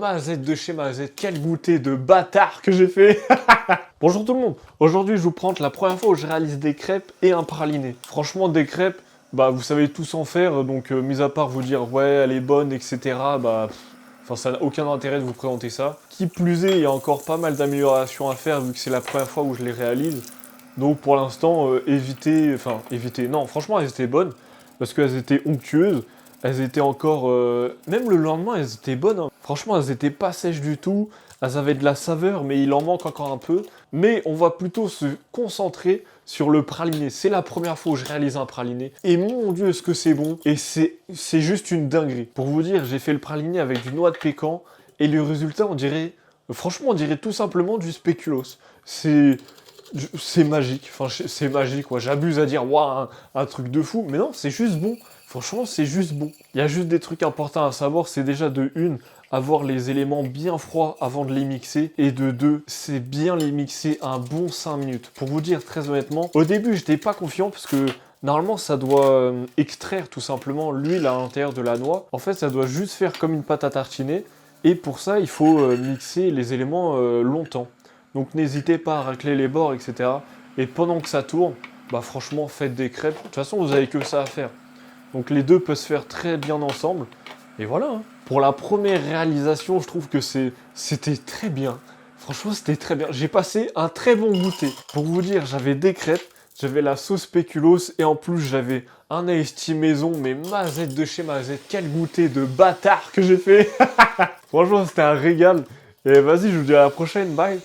Mazette de chez Mazette, quel goûter de bâtard que j'ai fait. Bonjour tout le monde. Aujourd'hui, je vous présente la première fois où je réalise des crêpes et un praliné. Franchement, des crêpes, bah vous savez tous en faire, donc mis à part vous dire ouais, elle est bonne, etc. Enfin, ça n'a aucun intérêt de vous présenter ça. Qui plus est, il y a encore pas mal d'améliorations à faire vu que c'est la première fois où je les réalise. Donc pour l'instant, évitez. Non, franchement, elles étaient bonnes parce qu'elles étaient onctueuses. Elles étaient encore... Même le lendemain, elles étaient bonnes. Hein. Franchement, elles étaient pas sèches du tout. Elles avaient de la saveur, mais il en manque encore un peu. Mais on va plutôt se concentrer sur le praliné. C'est la première fois où je réalise un praliné. Et mon Dieu, est-ce que c'est bon. Et c'est juste une dinguerie. Pour vous dire, j'ai fait le praliné avec du noix de pécan. Et le résultat, on dirait... Franchement, on dirait tout simplement du spéculoos. C'est magique. Enfin, c'est magique, quoi. J'abuse à dire, waouh, un truc de fou. Mais non, c'est juste bon. Franchement, c'est juste bon. Il y a juste des trucs importants à savoir, c'est déjà de une, avoir les éléments bien froids avant de les mixer, et de deux, c'est bien les mixer un bon 5 minutes. Pour vous dire très honnêtement, au début, j'étais pas confiant parce que normalement, ça doit extraire tout simplement l'huile à l'intérieur de la noix. En fait, ça doit juste faire comme une pâte à tartiner, et pour ça, il faut mixer les éléments longtemps. Donc n'hésitez pas à racler les bords, etc. Et pendant que ça tourne, bah franchement, faites des crêpes. De toute façon, vous avez que ça à faire. Donc les deux peuvent se faire très bien ensemble. Et voilà. Hein. Pour la première réalisation, je trouve que c'était très bien. Franchement, c'était très bien. J'ai passé un très bon goûter. Pour vous dire, j'avais des crêpes, j'avais la sauce spéculoos et en plus j'avais un iced maison, mais Mazette de chez Mazette. Quel goûter de bâtard que j'ai fait. Franchement, c'était un régal. Et vas-y, je vous dis à la prochaine. Bye.